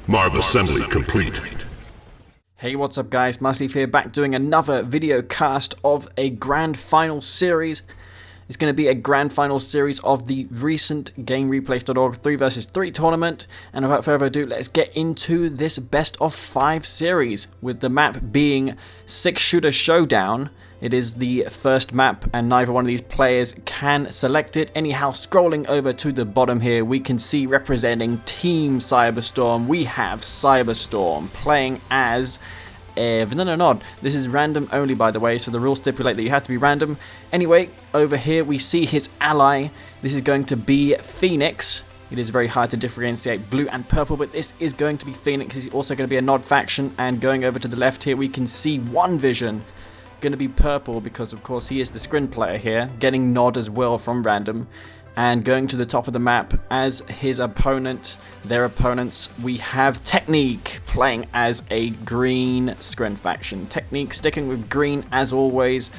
Marv assembly complete. Hey, what's up guys, Massive here, back doing another video cast of a grand final series. It's going to be a grand final series of the recent Gamereplays.org 3 vs 3 tournament. And without further ado, let's get into this best of 5 series, with the map being 6-shooter showdown. It is the first map and neither one of these players can select it. Anyhow, scrolling over to the bottom here, we can see representing Team Cyberstorm, we have Cyberstorm playing as no, this is random only, by the way, so the rules stipulate that you have to be random. Anyway, over here we see his ally. This is going to be Phoenix. It is very hard to differentiate blue and purple, but this is going to be Phoenix. He's also going to be a Nod faction, and going over to the left here we can see One Vision. Going to be purple because of course he is the screen player here, getting Nod as well from random. And going to the top of the map as his opponent, their opponents, we have Technique playing as a green screen faction. Technique sticking with green as always.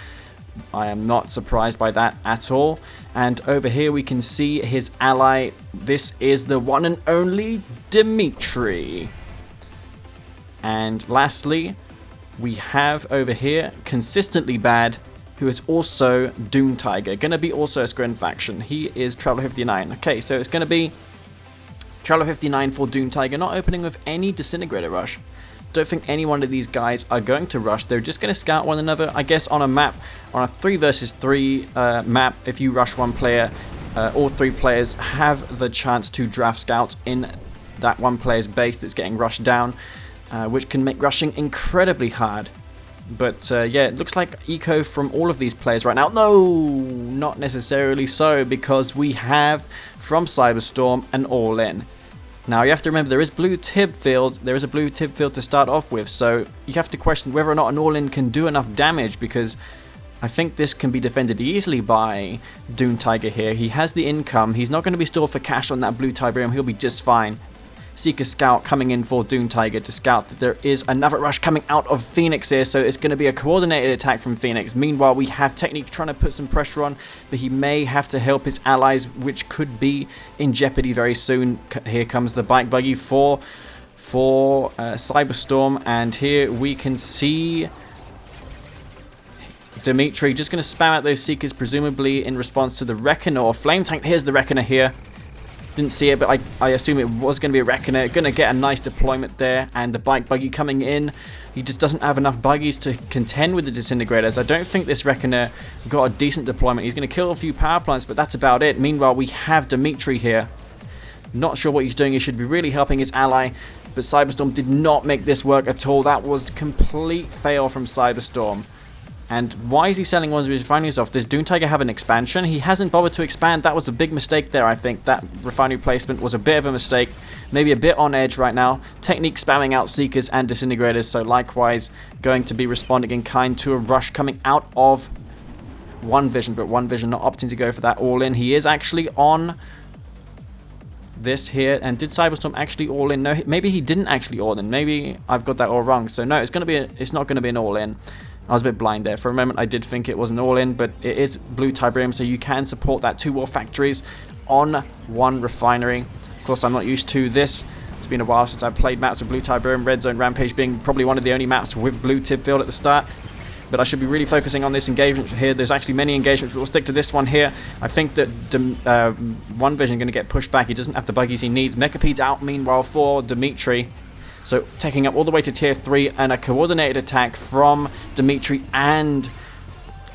I am not surprised by that at all. And over here we can see his ally. This is the one and only Dimitri. And lastly, we have over here ConsistentlyBad, who is also Doom Tiger, going to be also a screen faction. He is Traveler 59. Okay, so it's going to be Traveler 59 for Doom Tiger, not opening with any Disintegrator rush. Don't think any one of these guys are going to rush. They're just going to scout one another. I guess on a map, on a 3 vs 3 map, if you rush one player, all 3 players have the chance to draft scouts in that one player's base that's getting rushed down, which can make rushing incredibly hard. But yeah, it looks like eco from all of these players right now. No, not necessarily so, because we have from Cyberstorm an all-in. Now you have to remember there is blue tib field. There is a blue tib field to start off with, so you have to question whether or not an all-in can do enough damage, because I think this can be defended easily by Doom Tiger here. He has the income. He's not going to be stored for cash on that blue Tiberium. He'll be just fine. Seeker Scout coming in for Doom Tiger to scout that there is another rush coming out of Phoenix here, so it's going to be a coordinated attack from Phoenix. Meanwhile, we have Technique trying to put some pressure on, but he may have to help his allies, which could be in jeopardy very soon. Here comes the bike buggy for Cyberstorm, and here we can see Dimitri just going to spam out those Seekers, presumably in response to the Reckoner or Flame Tank. Here's the Reckoner here. Didn't see it, but I assume it was going to be a Reckoner. Going to get a nice deployment there, and the bike buggy coming in. He just doesn't have enough buggies to contend with the Disintegrators. I don't think this Reckoner got a decent deployment. He's going to kill a few power plants, but that's about it. Meanwhile, we have Dimitri here. Not sure what he's doing. He should be really helping his ally, but Cyberstorm did not make this work at all. That was complete fail from Cyberstorm. And why is he selling ones of his refineries off? Does Doom Tiger have an expansion? He hasn't bothered to expand. That was a big mistake there, I think. That refinery placement was a bit of a mistake. Maybe a bit on edge right now. Technique spamming out Seekers and Disintegrators, so likewise going to be responding in kind to a rush coming out of One Vision, but One Vision not opting to go for that all-in. He is actually on this here, and did Cyberstorm actually all in? No, maybe he didn't actually all in. Maybe I've got that all wrong. So no, it's not going to be an all-in. I was a bit blind there. For a moment I did think it was an all-in, but it is blue Tiberium, so you can support that 2 war factories on 1 refinery. Of course, I'm not used to this. It's been a while since I've played maps with blue Tiberium, Red Zone Rampage being probably one of the only maps with blue tib field at the start. But I should be really focusing on this engagement here. There's actually many engagements, but we'll stick to this one here. I think that One Vision is going to get pushed back. He doesn't have the buggies he needs. Mechapede's out, meanwhile, for Dimitri. So taking up all the way to tier 3, and a coordinated attack from Dimitri and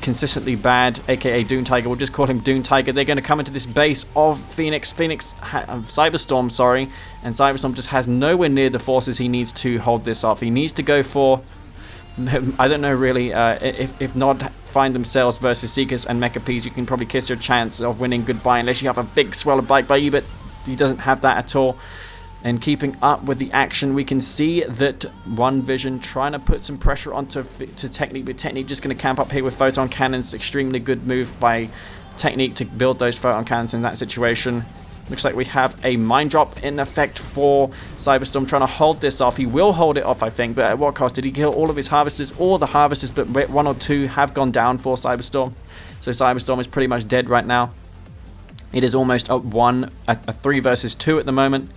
ConsistentlyBad, aka Doom Tiger. We'll just call him Doom Tiger. They're going to come into this base of Cyberstorm, sorry, and Cyberstorm just has nowhere near the forces he needs to hold this off. He needs to go for, I don't know really, if Nod find themselves versus Seekers and Mechapedes, you can probably kiss your chance of winning goodbye, unless you have a big swell of bike buggy, but he doesn't have that at all. And keeping up with the action, we can see that One Vision trying to put some pressure onto Technique, but Technique just going to camp up here with photon cannons. Extremely good move by Technique to build those photon cannons in that situation. Looks like we have a mine drop in effect for Cyberstorm, trying to hold this off. He will hold it off, I think, but at what cost? Did he kill all of his harvesters? All the harvesters, but 1 or 2 have gone down for Cyberstorm. So Cyberstorm is pretty much dead right now. It is almost a 3 versus 2 at the moment.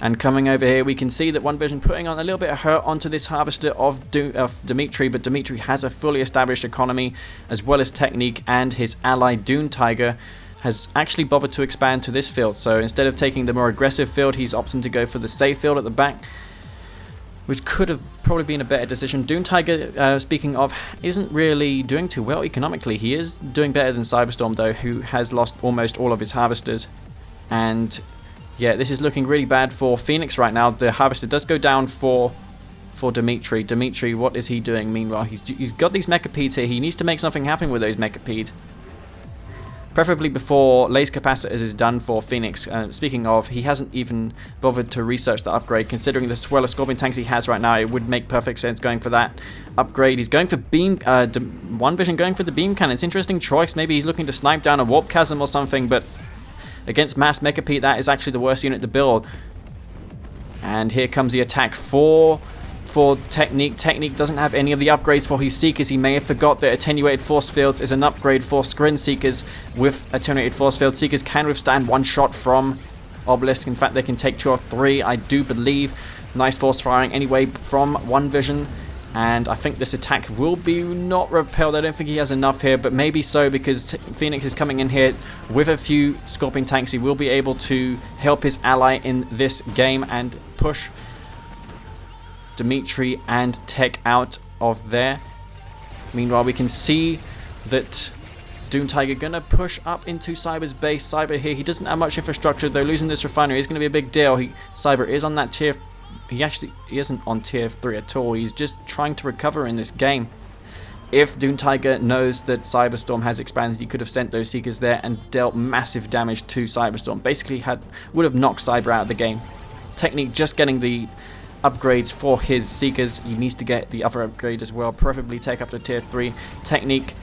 And coming over here, we can see that One Vision putting on a little bit of hurt onto this Harvester of Dimitri, but Dimitri has a fully established economy as well as technique, and his ally Dune Tiger has actually bothered to expand to this field. So instead of taking the more aggressive field, he's opting to go for the safe field at the back, which could have probably been a better decision. Dune Tiger, speaking of, isn't really doing too well economically. He is doing better than Cyberstorm, though, who has lost almost all of his Harvesters. And yeah, this is looking really bad for Phoenix right now. The Harvester does go down for Dimitri. Dimitri, what is he doing? Meanwhile, he's got these Mechapedes here. He needs to make something happen with those Mechapedes, preferably before Laser Capacitors is done for Phoenix. Speaking of, he hasn't even bothered to research the upgrade. Considering the swell of Scorpion tanks he has right now, it would make perfect sense going for that upgrade. He's going for beam. One Vision going for the beam cannon. It's an interesting choice. Maybe he's looking to snipe down a warp chasm or something, but against Mass Mechapede, that is actually the worst unit to build. And here comes the attack for Technique. Technique doesn't have any of the upgrades for his Seekers. He may have forgot that Attenuated Force Fields is an upgrade for Scrin Seekers. With Attenuated Force Field, Seekers can withstand one shot from Obelisk. In fact, they can take 2 or 3, I do believe. Nice force firing anyway from One Vision. And I think this attack will be not repelled. I don't think he has enough here, but maybe so, because Phoenix is coming in here with a few Scorpion tanks. He will be able to help his ally in this game and push Dimitri and Tech out of there. Meanwhile, we can see that Doom Tiger gonna push up into Cyber's base. Cyber here, he doesn't have much infrastructure, though. Losing this refinery is gonna be a big deal. Cyber is on that tier. He isn't on tier 3 at all. He's just trying to recover in this game. If Doom Tiger knows that Cyberstorm has expanded, he could have sent those Seekers there and dealt massive damage to Cyberstorm. Basically would have knocked Cyber out of the game. Technique just getting the upgrades for his Seekers. He needs to get the other upgrade as well, preferably take up to tier 3. Technique,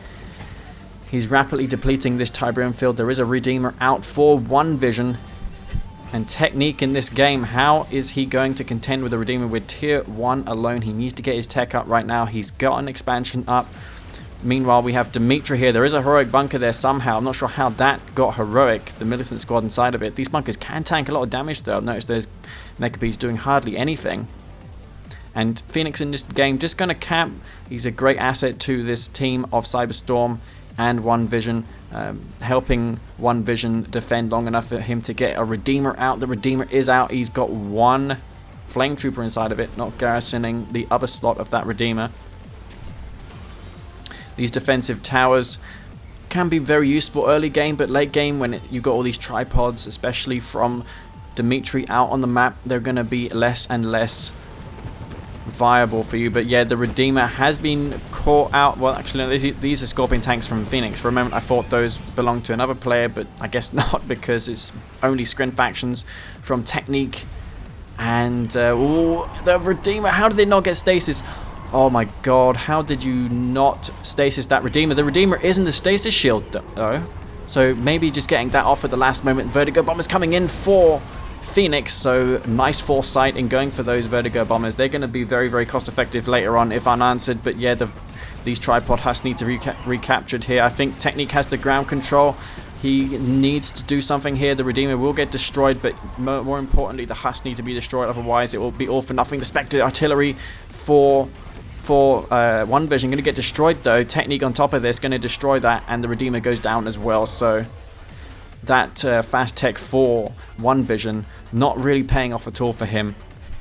he's rapidly depleting this Tiberium field. There is a Redeemer out for One Vision. And Technique in this game, how is he going to contend with the Redeemer with tier 1 alone? He needs to get his tech up right now. He's got an expansion up. Meanwhile, we have Dimitri here. There is a heroic bunker there somehow. I'm not sure how that got heroic, the militant squad inside of it. These bunkers can tank a lot of damage, though. I've noticed those Mechapedes doing hardly anything. And Phoenix in this game just going to camp. He's a great asset to this team of Cyberstorm and One Vision, helping One Vision defend long enough for him to get a Redeemer out. The Redeemer is out. He's got one Flame Trooper inside of it, not garrisoning the other slot of that Redeemer. These defensive towers can be very useful early game, but late game when you've got all these tripods, especially from Dimitri out on the map, they're going to be less and less viable for you. But yeah, the Redeemer has been caught out. Well, actually, no, these are Scorpion tanks from Phoenix. For a moment, I thought those belonged to another player, but I guess not, because it's only Scrin factions from Technique. And ooh, the Redeemer, how did they not get stasis? Oh my god, how did you not stasis that Redeemer? The Redeemer isn't the stasis shield, though. So maybe just getting that off at the last moment. Vertigo Bombers coming in for Phoenix, so nice foresight in going for those Vertigo Bombers. They're going to be very, very cost effective later on if unanswered, but yeah, these tripod husks need to be recaptured here. I think Technique has the ground control. He needs to do something here. The Redeemer will get destroyed, but more importantly, the husks need to be destroyed, otherwise it will be all for nothing. The Spectre artillery for One Vision going to get destroyed, though. Technique on top of this going to destroy that, and the Redeemer goes down as well. So that fast tech for One Vision not really paying off at all for him.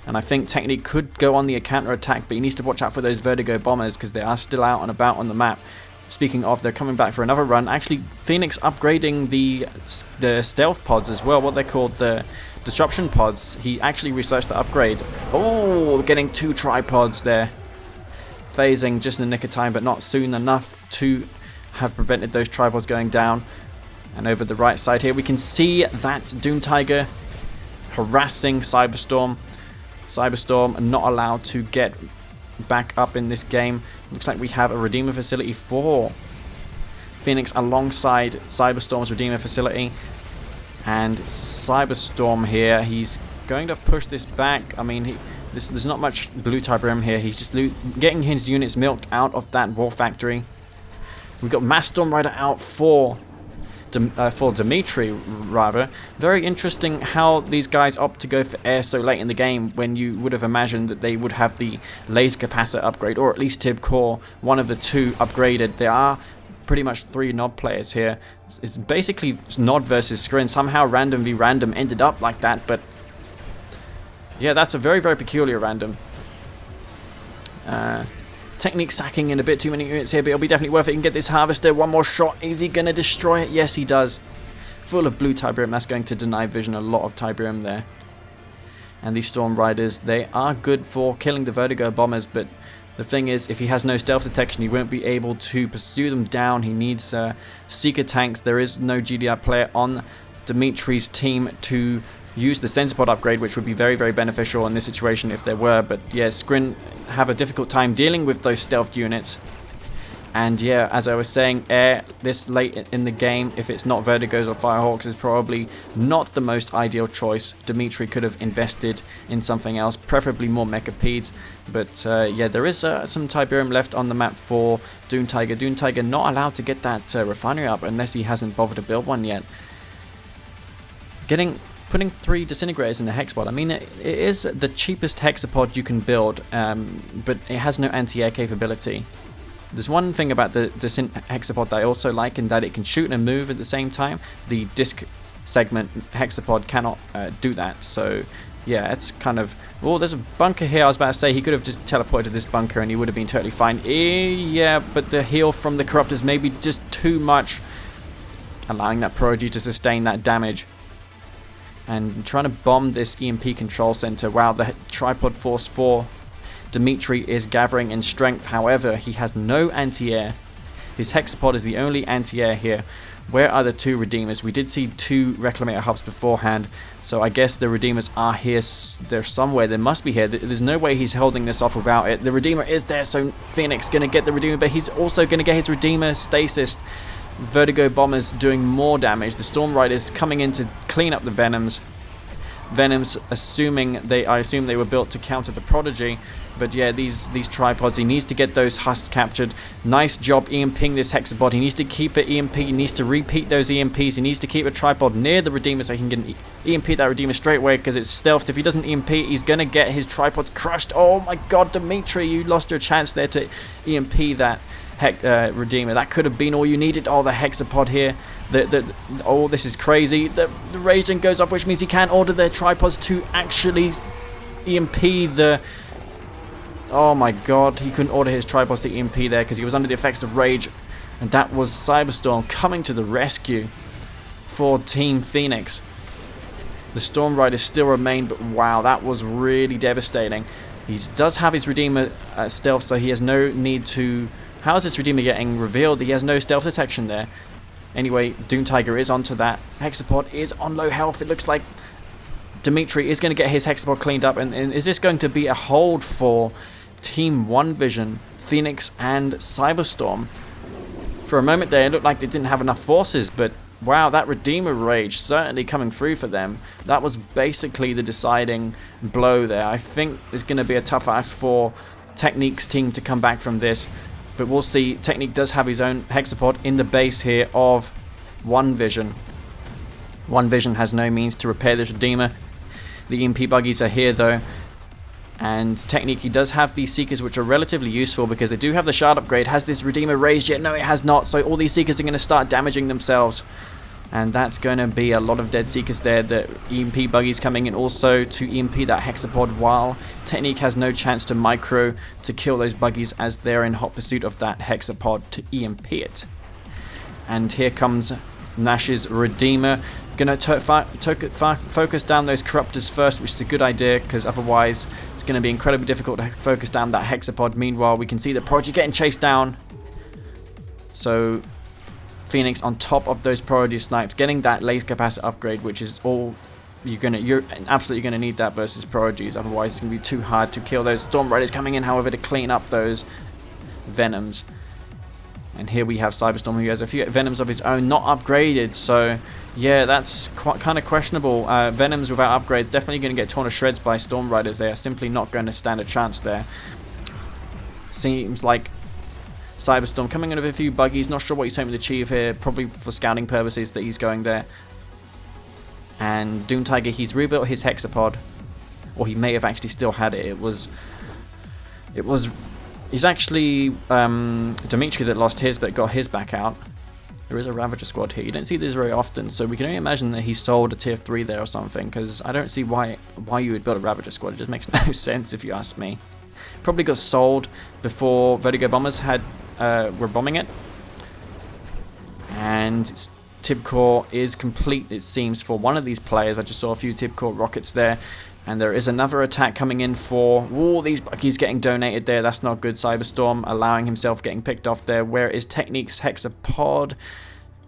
And I think Technique could go on the counter attack, but he needs to watch out for those Vertigo Bombers because they are still out and about on the map. Speaking of, they're coming back for another run. Actually, Phoenix upgrading the stealth pods as well, what they're called, the disruption pods. He actually researched the upgrade. Oh, getting 2 tripods there. Phasing just in the nick of time, but not soon enough to have prevented those tripods going down. And over the right side here, we can see that Doom Tiger harassing Cyberstorm. Cyberstorm not allowed to get back up in this game. Looks like we have a Redeemer facility for Phoenix alongside Cyberstorm's Redeemer facility. And Cyberstorm here, he's going to push this back. I mean, there's not much blue Tiberium here. He's just getting his units milked out of that war factory. We've got Mass Storm Rider out for Dimitri, rather. Very interesting how these guys opt to go for air so late in the game, when you would have imagined that they would have the laser capacitor upgrade, or at least Tib Core, one of the two upgraded. There are pretty much 3 Nod players here. It's basically Nod versus Scrin. Somehow random v random ended up like that, but yeah, that's a very, very peculiar random. Technique sacking in a bit too many units here, but it'll be definitely worth it. He can get this harvester. One more shot. Is he going to destroy it? Yes, he does. Full of blue Tiberium. That's going to deny vision a lot of Tiberium there. And these Storm Riders, they are good for killing the Vertigo bombers, but the thing is, if he has no stealth detection, he won't be able to pursue them down. He needs Seeker tanks. There is no GDI player on Dimitri's team to use the sensor pod upgrade, which would be very, very beneficial in this situation if there were. But yeah, Scrin have a difficult time dealing with those stealth units. And yeah, as I was saying, air this late in the game, if it's not Vertigos or Firehawks, is probably not the most ideal choice. Dimitri could have invested in something else, preferably more Mechapeds. But yeah, there is some Tiberium left on the map for Dune Tiger. Dune Tiger not allowed to get that refinery up unless he hasn't bothered to build one yet. Putting 3 disintegrators in the hexapod, I mean, it is the cheapest hexapod you can build, but it has no anti-air capability. There's one thing about the hexapod that I also like, in that it can shoot and move at the same time. The disc segment hexapod cannot do that, so yeah, it's kind of... Oh, there's a bunker here. I was about to say he could have just teleported to this bunker and he would have been totally fine. Yeah, but the heal from the Corruptors may be just too much, allowing that Prodigy to sustain that damage. And trying to bomb this EMP control center. Wow, the tripod force for Dimitri is gathering in strength. However, he has no anti-air. His hexapod is the only anti-air here. Where are the 2 Redeemers? We did see 2 Reclamator hubs beforehand, so I guess the Redeemers are here. They're somewhere. They must be here. There's no way he's holding this off without it. The Redeemer is there, so Phoenix going to get the Redeemer, but he's also going to get his Redeemer stasis. Vertigo bombers doing more damage. The Storm Riders coming in to clean up the Venoms. Venoms, I assume they were built to counter the Prodigy. But yeah, these tripods, he needs to get those husks captured. Nice job EMPing this hexapod. He needs to keep it EMP. He needs to repeat those EMPs. He needs to keep a tripod near the Redeemer so he can get EMP that Redeemer straight away, because it's stealthed. If he doesn't EMP, he's going to get his tripods crushed. Oh my god, Dimitri, you lost your chance there to EMP that Redeemer. That could have been all you needed. Oh, the hexapod here. Oh, this is crazy. The raging goes off, which means he can't order their tripods to actually EMP the... Oh my god, he couldn't order his tripods to EMP there because he was under the effects of rage. And that was Cyberstorm coming to the rescue for Team Phoenix. The Storm Riders still remain, but wow, that was really devastating. He does have his Redeemer stealth, so he has no need to... How is this Redeemer getting revealed? He has no stealth detection there. Anyway, Dune Tiger is onto that. Hexapod is on low health. It looks like Dimitri is going to get his hexapod cleaned up. And is this going to be a hold for Team One Vision, Phoenix and Cyberstorm? For a moment there, it looked like they didn't have enough forces, but wow, that Redeemer rage certainly coming through for them. That was basically the deciding blow there. I think it's going to be a tough ask for Technique's team to come back from this. But we'll see. Technique does have his own hexapod in the base here of One Vision. One Vision has no means to repair this Redeemer. The EMP buggies are here though. And Technique, he does have these Seekers, which are relatively useful because they do have the Shard upgrade. Has this Redeemer raised yet? No, it has not. So all these Seekers are going to start damaging themselves. And that's going to be a lot of dead Seekers there. The EMP buggies coming in also to EMP that hexapod, while Technique has no chance to micro to kill those buggies as they're in hot pursuit of that hexapod to EMP it. And here comes Nash's Redeemer. Going to focus down those Corruptors first, which is a good idea because otherwise it's going to be incredibly difficult to focus down that hexapod. Meanwhile, we can see the Prodigy getting chased down. So Phoenix on top of those Prodigy snipes, getting that laser capacitor upgrade, which is all you're absolutely gonna need that versus Prodigies. Otherwise, it's gonna be too hard to kill those Storm Riders coming in. However, to clean up those Venoms. And here we have Cyberstorm, who has a few Venoms of his own, not upgraded. So yeah, that's kind of questionable. Venoms without upgrades definitely gonna get torn to shreds by Storm Riders. They are simply not going to stand a chance there. Seems like CyberStorm coming in with a few buggies. Not sure what he's hoping to achieve here. Probably for scouting purposes that he's going there. And Doom Tiger, he's rebuilt his hexapod. Or he may have actually still had it. He's actually Dimitri that lost his but got his back out. There is a Ravager squad here. You don't see this very often, so we can only imagine that he sold a tier 3 there or something, because I don't see why you would build a Ravager squad. It just makes no sense if you ask me. Probably got sold before Vertigo Bombers were bombing it. And Tibcore is complete, it seems, for one of these players. I just saw a few Tibcore rockets there. And there is another attack coming in for... Oh, these buggies getting donated there. That's not good. CyberStorm allowing himself getting picked off there. Where is Technique's hexapod?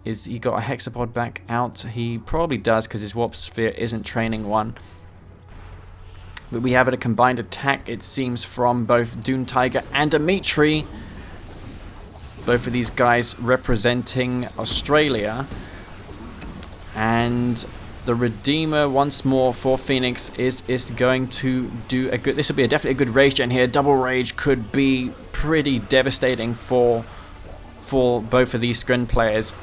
Is he got a hexapod back out? He probably does, because his warp sphere isn't training one. But we have a combined attack, it seems, from both Doom Tiger and Dimitri. Both of these guys representing Australia. And the Redeemer once more for Phoenix is going to do a good... This will be definitely a good rage gen here. Double rage could be pretty devastating for both of these screen players.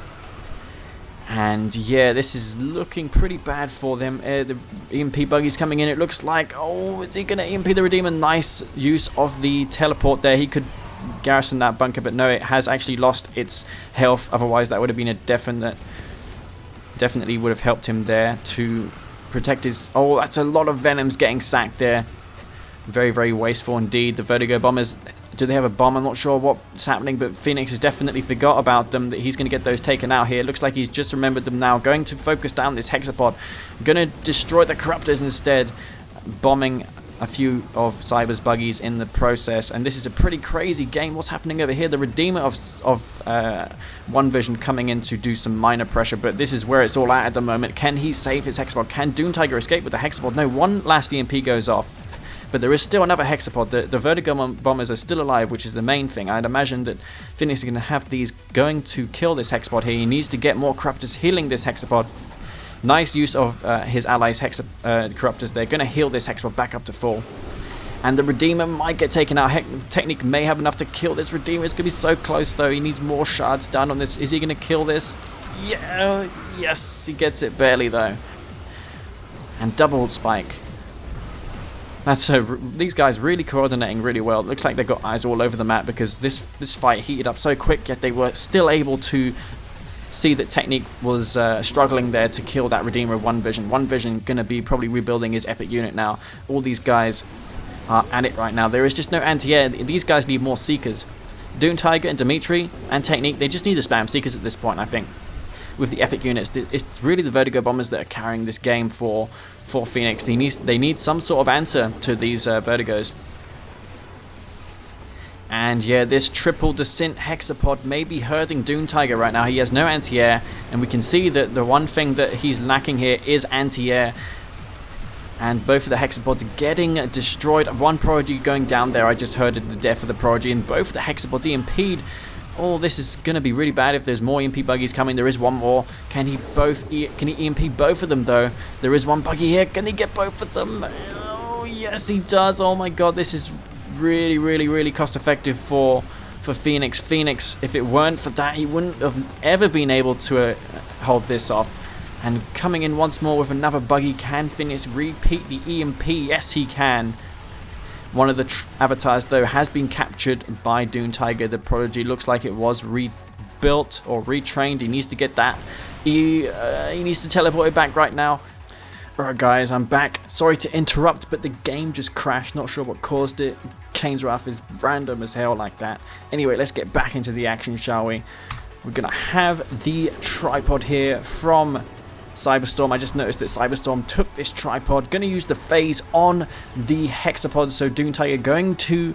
And yeah, this is looking pretty bad for them. The EMP buggy's coming in. It looks like... Oh, is he going to EMP the Redeemer? Nice use of the teleport there. He could garrison that bunker, but no, it has actually lost its health. Otherwise, that would have been a definitely would have helped him there to protect his... Oh, that's a lot of Venoms getting sacked there. Very, very wasteful indeed. The Vertigo Bombers, do they have a bomb? I'm not sure what's happening, but Phoenix has definitely forgot about them, that he's going to get those taken out here. Looks like he's just remembered them now. Going to focus down this hexapod. Going to destroy the Corruptors instead. Bombing a few of Cyber's buggies in the process, and this is a pretty crazy game. What's happening over here? The Redeemer of One Vision coming in to do some minor pressure, but this is where it's all at the moment. Can he save his hexapod? Can Doom Tiger escape with the hexapod? No, one last EMP goes off, but there is still another hexapod. The Vertigo Bombers are still alive, which is the main thing. I'd imagine that Phoenix is going to have these going to kill this hexapod here. He needs to get more Corruptors healing this hexapod. Nice use of his allies' Corruptors. They're going to heal this hexapod back up to full. And the Redeemer might get taken out. Technique may have enough to kill this Redeemer. It's going to be so close, though. He needs more shards done on this. Is he going to kill this? Yeah, yes, he gets it barely, though. And double spike. That's these guys really coordinating really well. It looks like they've got eyes all over the map, because this fight heated up so quick, yet they were still able to see that Technique was struggling there to kill that Redeemer of One Vision. One Vision going to be probably rebuilding his epic unit now. All these guys are at it right now. There is just no anti-air. These guys need more Seekers. Doom Tiger and Dimitri and Technique, they just need to spam Seekers at this point, I think. With the epic units, it's really the Vertigo Bombers that are carrying this game for Phoenix. They need some sort of answer to these Vertigos. And yeah, this triple descent hexapod may be hurting Doom Tiger right now. He has no anti-air, and we can see that the one thing that he's lacking here is anti-air. And both of the hexapods getting destroyed. One Prodigy going down there. I just heard the death of the Prodigy, and both of the hexapods EMP'd. Oh, this is going to be really bad if there's more EMP buggies coming. There is one more. Can he EMP both of them, though? There is one buggy here. Can he get both of them? Oh, yes, he does. Oh my god, this is really cost effective for Phoenix. Phoenix, if it weren't for that, he wouldn't have ever been able to hold this off. And coming in once more with another buggy. Can Phoenix repeat the EMP? Yes, he can. One of the avatars, though, has been captured by Doom Tiger. The Prodigy looks like it was rebuilt or retrained. He needs to get that. He needs to teleport it back right now. Alright guys, I'm back. Sorry to interrupt, but the game just crashed. Not sure what caused it. Kane's Wrath is random as hell like that. Anyway, let's get back into the action, shall we? We're going to have the tripod here from CyberStorm. I just noticed that CyberStorm took this tripod. Going to use the phase on the hexapod. So Doom Tiger going to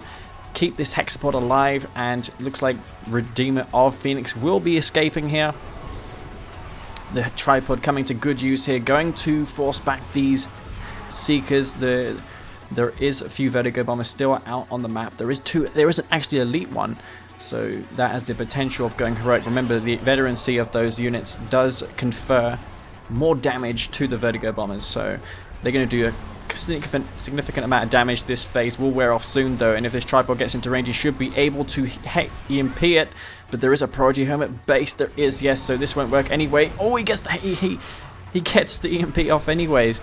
keep this hexapod alive. And it looks like Redeemer of Phoenix will be escaping here. The tripod coming to good use here, going to force back these Seekers. There is a few Vertigo Bombers still out on the map. There isn't actually an elite one, so that has the potential of going heroic. Remember, the veterancy of those units does confer more damage to the Vertigo Bombers, so they're going to do a significant amount of damage. This phase will wear off soon though, and if this tripod gets into range, he should be able to EMP it. But there is a Prodigy Hermit base. There is, yes, so this won't work anyway. Oh, he gets the he gets the EMP off anyways.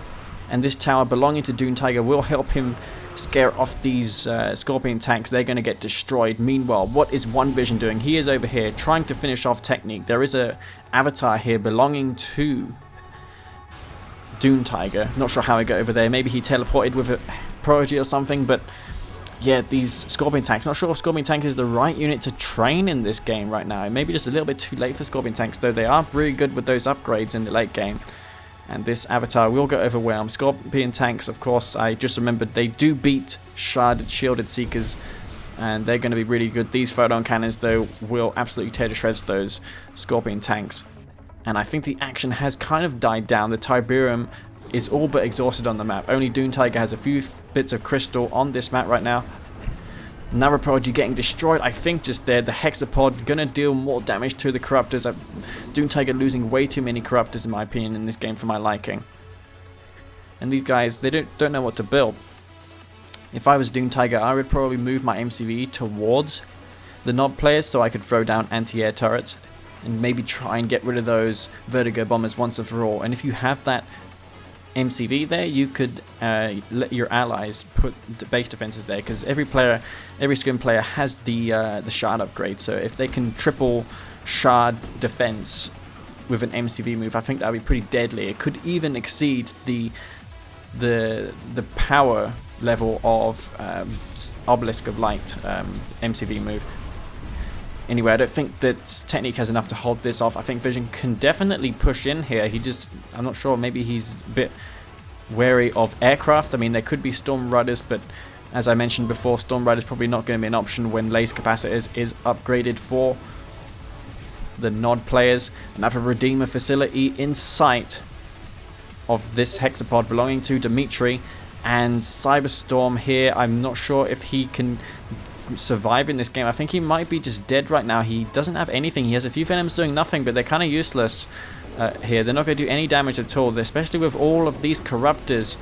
And this tower belonging to Dune Tiger will help him scare off these Scorpion tanks. They're going to get destroyed. Meanwhile, what is One Vision doing? He is over here trying to finish off Technique. There is a avatar here belonging to Dune Tiger. Not sure how he got over there. Maybe he teleported with a Prodigy or something, but yeah, these Scorpion tanks. Not sure if Scorpion tanks is the right unit to train in this game right now. Maybe just a little bit too late for Scorpion tanks, though they are really good with those upgrades in the late game. And this avatar will get overwhelmed. Scorpion tanks, of course, I just remembered they do beat Shielded Seekers, and they're going to be really good. These photon cannons, though, will absolutely tear to shreds those Scorpion tanks. And I think the action has kind of died down. The Tiberium is all but exhausted on the map. Only Dune Tiger has a few bits of crystal on this map right now. Another Prodigy getting destroyed, I think, just there. The Hexapod gonna deal more damage to the Corruptors. Dune Tiger losing way too many Corruptors, in my opinion, in this game for my liking. And these guys, they don't know what to build. If I was Dune Tiger, I would probably move my MCV towards the Nod players so I could throw down anti-air turrets and maybe try and get rid of those Vertigo bombers once and for all. And if you have that MCV there, you could let your allies put base defenses there, because every scrim player has the shard upgrade. So if they can triple shard defense with an MCV move, I think that would be pretty deadly. It could even exceed the power level of Obelisk of Light MCV move. Anyway, I don't think that Technique has enough to hold this off. I think Vision can definitely push in here. I'm not sure, maybe he's a bit wary of aircraft. I mean, there could be Storm Riders, but as I mentioned before, Storm Riders probably not going to be an option when Laser Capacitors is upgraded for the Nod players. Another Redeemer facility in sight of this Hexapod belonging to Dimitri. And Cyberstorm here, I'm not sure if he can survive in this game. I think he might be just dead right now. He doesn't have anything. He has a few Venoms doing nothing, but they're kind of useless here. They're not going to do any damage at all, especially with all of these Corruptors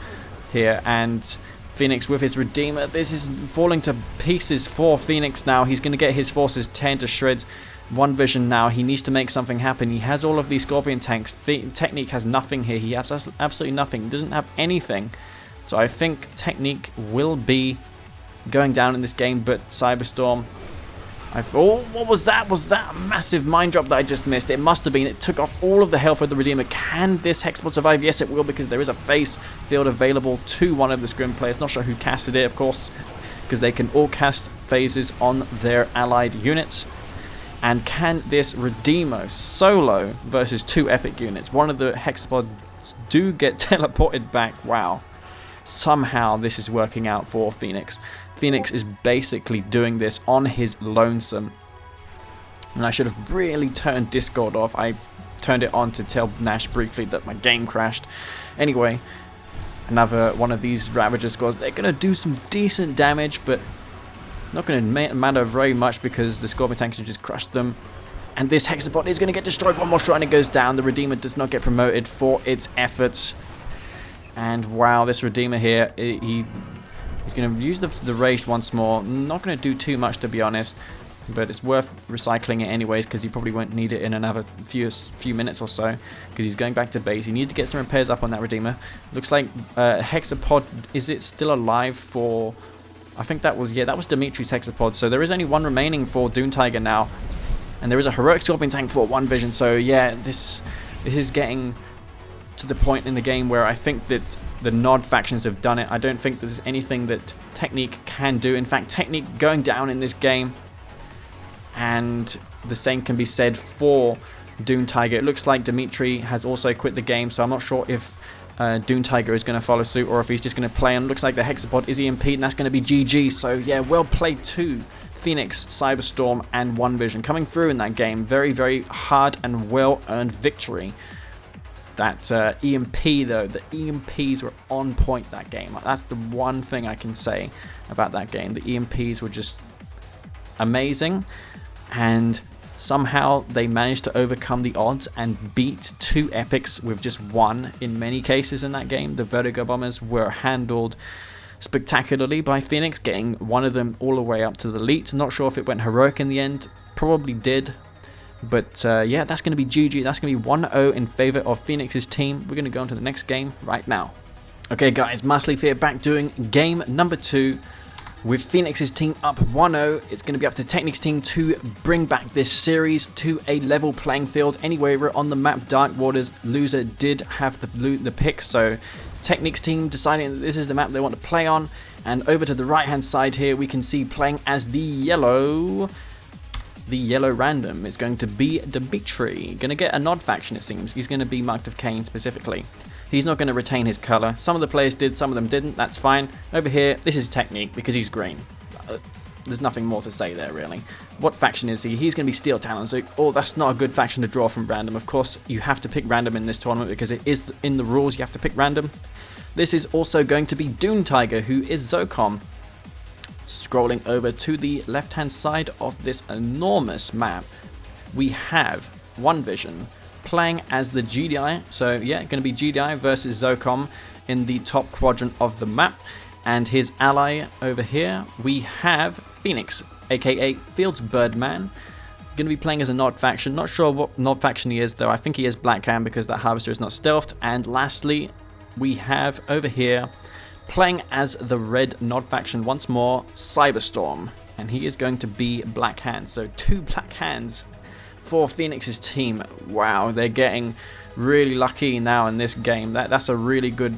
here. And Phoenix with his Redeemer. This is falling to pieces for Phoenix now. He's going to get his forces torn to shreds. One Vision now. He needs to make something happen. He has all of these Scorpion tanks. Technique has nothing here. He has absolutely nothing. He doesn't have anything. So I think Technique will be going down in this game, but Cyberstorm, what was that? Was that a massive mind drop that I just missed? It must have been. It took off all of the health of the Redeemer. Can this Hexapod survive? Yes, it will, because there is a face field available to one of the scrim players. Not sure who casted it, of course, because they can all cast phases on their allied units. And can this Redeemer solo versus two epic units? One of the Hexapods do get teleported back. Wow. Somehow this is working out for Phoenix. Phoenix is basically doing this on his lonesome. And I should have really turned Discord off. I turned it on to tell Nash briefly that my game crashed. Anyway, another one of these Ravager squads. They're going to do some decent damage, but not going to matter very much because the Scorpion tanks have just crushed them. And this Hexapod is going to get destroyed. One more shot and it goes down. The Redeemer does not get promoted for its efforts. And wow, this Redeemer here, he's going to use the rage once more. Not going to do too much, to be honest, but it's worth recycling it anyways, because he probably won't need it in another few minutes or so, because he's going back to base. He needs to get some repairs up on that Redeemer. Looks like Hexapod, is it still alive for... I think that was Dimitri's Hexapod, so there is only one remaining for Dune Tiger now. And there is a heroic Scorpion tank for One Vision, so yeah, this is getting to the point in the game where I think that the Nod factions have done it. I don't think there's anything that Technique can do. In fact, Technique going down in this game, and the same can be said for Dune Tiger. It looks like Dimitri has also quit the game, so I'm not sure if Dune Tiger is going to follow suit or if he's just going to play. And looks like the Hexapod is EMP'd, and that's going to be GG. So yeah, well played to Phoenix, Cyberstorm, and One Vision coming through in that game. Very, very hard and well-earned victory. That EMP, though, the EMPs were on point that game. That's the one thing I can say about that game. The EMPs were just amazing, and Somehow they managed to overcome the odds and beat 2 epics with just 1 in many cases in that game. The Vertigo Bombers were handled spectacularly by Phoenix, getting one of them all the way up to the elite. I'm not sure if it went heroic in the end, probably did. But yeah, that's going to be GG. That's going to be 1-0 in favor of Phoenix's team. We're going to go on to the next game right now. Okay guys, Massively here back doing game number 2. With Phoenix's team up 1-0, it's going to be up to Technic's team to bring back this series to a level playing field. Anyway, we're on the map Dark Waters. Loser did have the pick, so Technic's team deciding that this is the map they want to play on. And over to the right-hand side here, we can see playing as the yellow random is going to be Dimitri. Going to get a nod faction, it seems. He's going to be marked of Kane specifically. He's not going to retain his color. Some of the players did, some of them didn't. That's fine. Over here, this is Technique because he's green. There's nothing more to say there, really. What faction is he? He's going to be Steel Talon. So, oh, that's not a good faction to draw from random. Of course, you have to pick random in this tournament because it is in the rules. You have to pick random. This is also going to be Dune Tiger, who is Zocom. Scrolling over to the left-hand side of this enormous map, we have One Vision playing as the GDI. So yeah, going to be GDI versus Zocom in the top quadrant of the map. And his ally over here, we have Phoenix, aka FeelsBirdMan. Going to be playing as a Nod faction. Not sure what Nod faction he is, though. I think he is Black Hand because that Harvester is not stealthed. And lastly, we have over here playing as the red Nod faction once more, Cyberstorm. And he is going to be Black Hand. So 2 Black Hands for Phoenix's team. Wow, they're getting really lucky now in this game. That's a really good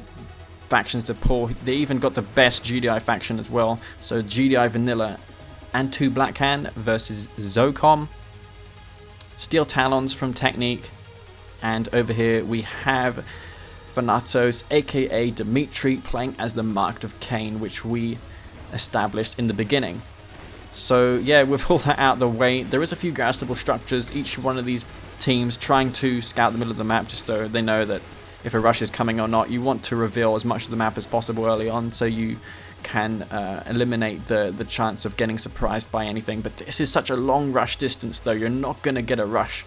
factions to pull. They even got the best GDI faction as well. So GDI Vanilla and 2 Black Hand versus Zocom. Steel Talons from Technique. And over here we have Thanatos, aka Dimitri, playing as the Marked of Kane, which we established in the beginning. So yeah, with all that out of the way, there is a few garrisonable structures, each one of these teams trying to scout the middle of the map just so they know that if a rush is coming or not. You want to reveal as much of the map as possible early on so you can eliminate the chance of getting surprised by anything. But this is such a long rush distance though, you're not going to get a rush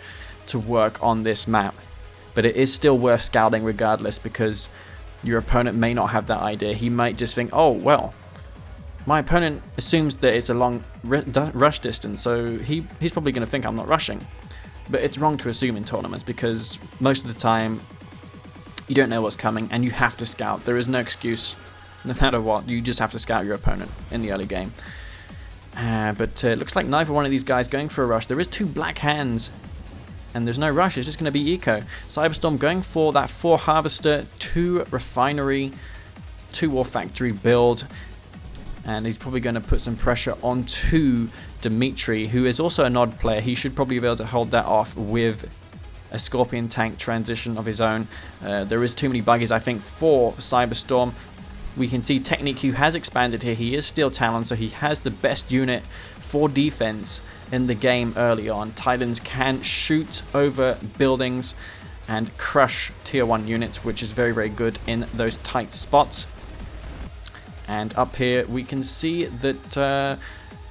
to work on this map. But it is still worth scouting regardless because your opponent may not have that idea. He might just think, oh well, my opponent assumes that it's a long rush distance, so he's probably going to think I'm not rushing. But it's wrong to assume in tournaments because most of the time you don't know what's coming and you have to scout. There is no excuse, no matter what. You just have to scout your opponent in the early game. But it looks like neither one of these guys going for a rush. There is 2 Black Hands and there's no rush. It's just going to be eco. Cyberstorm going for that 4 Harvester, 2 Refinery, 2 War Factory build. And he's probably going to put some pressure onto Dimitri, who is also a Nod player. He should probably be able to hold that off with a Scorpion tank transition of his own. There is too many buggies, I think, for Cyberstorm. We can see Technique, who has expanded here. He is Steel Talon, so he has the best unit for defense in the game early on. Titans can shoot over buildings and crush tier 1 units, which is very, very good in those tight spots. And up here we can see that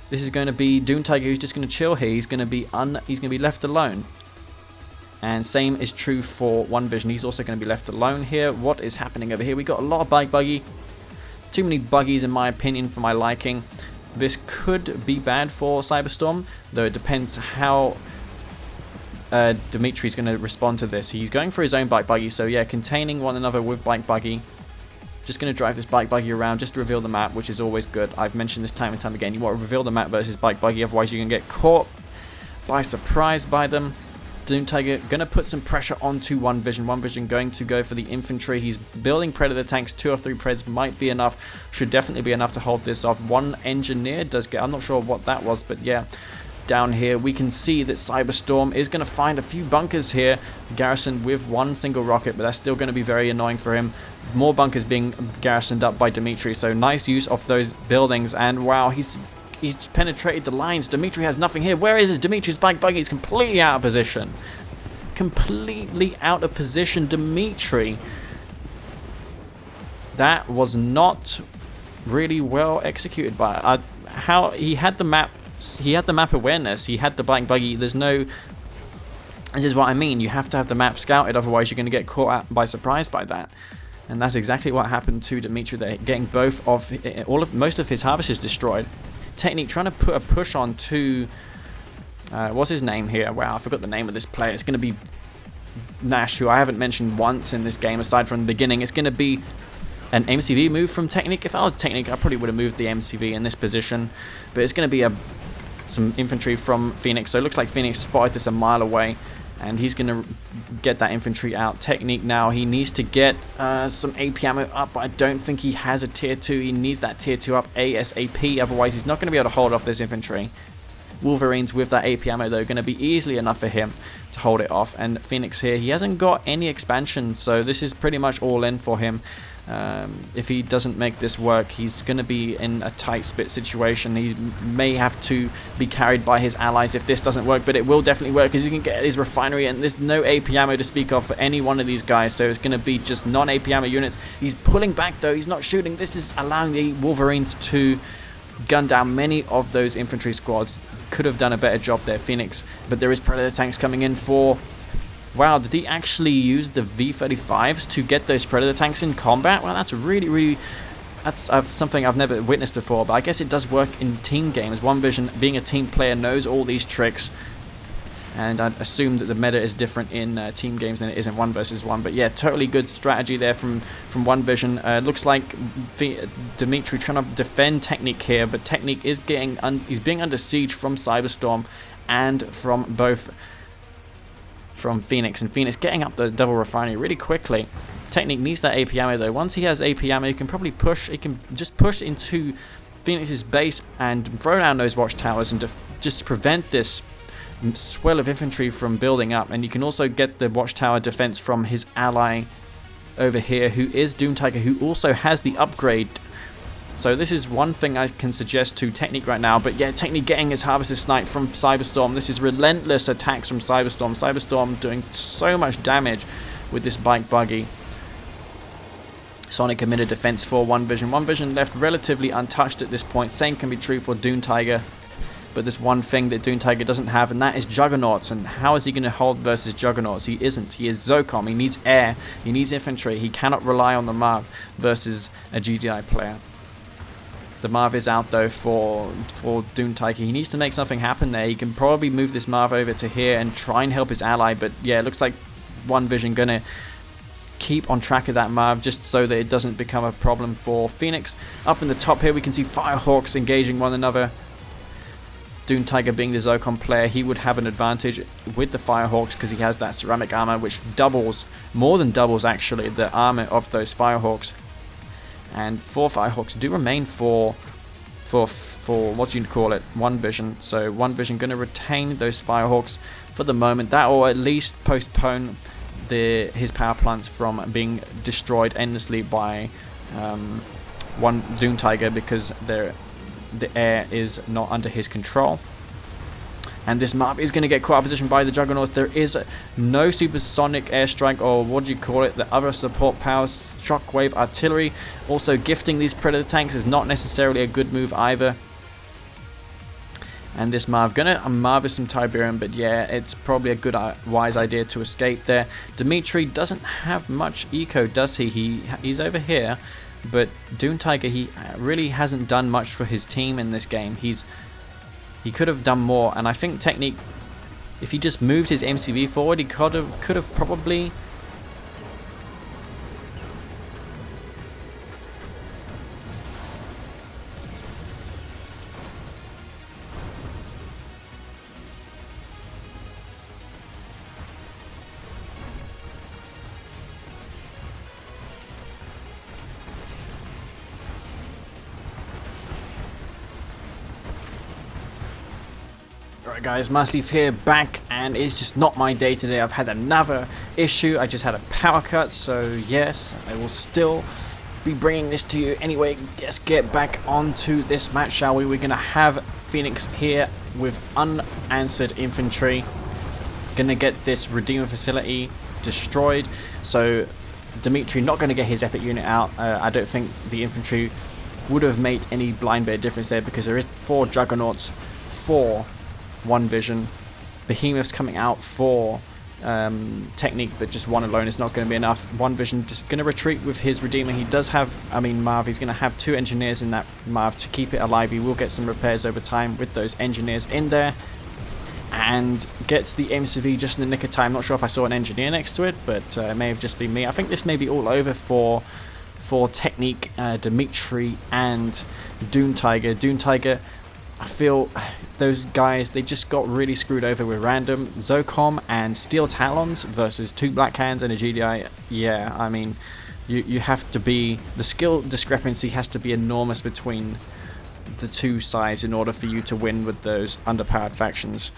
this is going to be Dune Tiger, who's just going to chill here. He's going to be left alone. And same is true for One Vision. He's also going to be left alone here. What is happening over here? We got a lot of buggy. Too many buggies in my opinion for my liking. This could be bad for Cyberstorm, though it depends how Dimitri's going to respond to this. He's going for his own buggy, so yeah, containing one another with buggy. Just going to drive this buggy around just to reveal the map, which is always good. I've mentioned this time and time again. You want to reveal the map versus buggy, otherwise you can get caught by surprise by them. Doom Tiger going to put some pressure onto One Vision. One Vision going to go for the infantry. He's building Predator tanks. 2 or 3 Preds might be enough. Should definitely be enough to hold this off. 1 Engineer does get... I'm not sure what that was, but yeah. Down here, we can see that Cyberstorm is going to find a few bunkers here. Garrisoned with 1 single rocket, but that's still going to be very annoying for him. More bunkers being garrisoned up by Dimitri. So nice use of those buildings. And wow, he's penetrated the lines. Dimitri has nothing here. Where is his Dimitri's buggy? He's completely out of position. Completely out of position, Dimitri. That was not really well executed by how he had the map he had the map awareness, he had the bike buggy. This is what I mean, you have to have the map scouted, otherwise you're going to get caught out by surprise by that. And that's exactly what happened to Dimitri there, getting most of his harvesters destroyed. Technique trying to put a push on to what's his name here? Wow, I forgot the name of this player. It's going to be Nash, who I haven't mentioned once in this game aside from the beginning. It's going to be an MCV move from Technique. If I was Technique, I probably would have moved the MCV in this position, but it's going to be some infantry from Phoenix. So it looks like Phoenix spotted this a mile away, and he's going to get that infantry out. Technique now, he needs to get some AP ammo up, but I don't think he has a tier 2. He needs that tier 2 up ASAP, otherwise he's not going to be able to hold off this infantry. Wolverines with that AP ammo though, going to be easily enough for him to hold it off. And Phoenix here, he hasn't got any expansion, so this is pretty much all in for him. If he doesn't make this work, he's going to be in a tight spit situation. He may have to be carried by his allies if this doesn't work, but it will definitely work because he can get his refinery, and there's no AP ammo to speak of for any one of these guys, so it's going to be just non-AP ammo units. He's pulling back though, he's not shooting. This is allowing the Wolverines to gun down many of those infantry squads. Could have done a better job there, Phoenix, but there is Predator tanks coming in for... Wow, did he actually use the V35s to get those Predator tanks in combat? Well, that's really... That's something I've never witnessed before, but I guess it does work in team games. One Vision, being a team player, knows all these tricks, and I'd assume that the meta is different in team games than it is in 1 versus 1. But yeah, totally good strategy there from One Vision. Looks like Dimitri trying to defend Technique here, but Technique is he's being under siege from Cyberstorm and from Phoenix, and Phoenix getting up the double refinery really quickly. Technique needs that AP ammo though. Once he has AP ammo, he can probably push. He can just push into Phoenix's base and throw down those watchtowers and just prevent this swell of infantry from building up. And you can also get the watchtower defense from his ally over here, who is Doom Tiger, who also has the upgrade. So this is one thing I can suggest to Technique right now. But yeah, Technique getting his harvester sniped from Cyberstorm. This is relentless attacks from Cyberstorm. Cyberstorm doing so much damage with this bike buggy. Sonic committed defense for One Vision. One Vision left relatively untouched at this point. Same can be true for Doom Tiger. But there's one thing that Doom Tiger doesn't have, and that is Juggernauts. And how is he going to hold versus Juggernauts? He isn't. He is Zocom. He needs air. He needs infantry. He cannot rely on the Marv versus a GDI player. The Marv is out though for Doom Tiger. He needs to make something happen there. He can probably move this Marv over to here and try and help his ally. But yeah, it looks like One Vision going to keep on track of that Marv just so that it doesn't become a problem for Phoenix. Up in the top here we can see Firehawks engaging one another. Doom Tiger being the Zocom player, he would have an advantage with the Firehawks because he has that ceramic armor which doubles, more than doubles actually, the armor of those Firehawks. And 4 Firehawks do remain for what you'd call it, One Vision. So One Vision going to retain those Firehawks for the moment. That will at least postpone his power plants from being destroyed endlessly by one Doom Tiger because the air is not under his control. And this map is going to get caught out of position by the Juggernauts. There is no supersonic airstrike, or what do you call it, the other support powers, shockwave artillery. Also gifting these Predator tanks is not necessarily a good move either. And this Marv, gonna Marv some Tiberium, but yeah, it's probably a good, wise idea to escape there. Dimitri doesn't have much eco, does he? He's over here, but Doom Tiger, he really hasn't done much for his team in this game. He could have done more, and I think Technique, if he just moved his MCV forward, he could have probably... Alright guys, Mastiff here, back, and it's just not my day today. I've had another issue. I just had a power cut, so yes, I will still be bringing this to you. Anyway, let's get back onto this match, shall we? We're going to have Phoenix here with unanswered infantry. Going to get this Redeemer facility destroyed, so Dimitri not going to get his epic unit out. I don't think the infantry would have made any blind bit difference there because there is 4 Juggernauts for One Vision. Behemoth's coming out for Technique, but just one alone is not going to be enough. One Vision just going to retreat with his Redeemer. He does have, Marv, he's going to have 2 Engineers in that Marv to keep it alive. He will get some repairs over time with those Engineers in there, and gets the MCV just in the nick of time. Not sure if I saw an Engineer next to it, but it may have just been me. I think this may be all over for Technique, Dimitri, and Dune Tiger. Dune Tiger, I feel those guys, they just got really screwed over with random Zocom and Steel Talons versus 2 Black Hands and a GDI. Yeah, I mean, you have to be, the skill discrepancy has to be enormous between the 2 sides in order for you to win with those underpowered factions.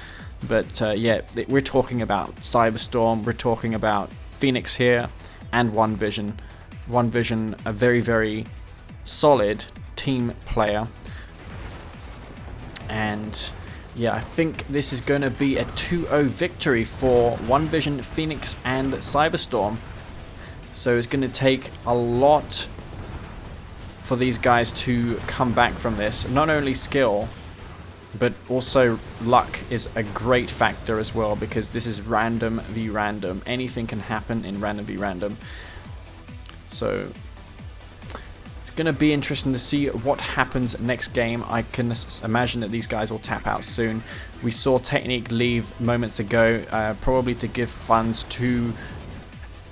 But yeah, we're talking about Cyberstorm, we're talking about Phoenix here, and One Vision. One Vision, a very, very solid team player. And yeah, I think this is going to be a 2-0 victory for One Vision, Phoenix, and Cyberstorm. So it's going to take a lot for these guys to come back from this. Not only skill, but also luck is a great factor as well, because this is random v random. Anything can happen in random v random. So it's going to be interesting to see what happens next game. I can imagine that these guys will tap out soon. We saw Technique leave moments ago, probably to give funds to,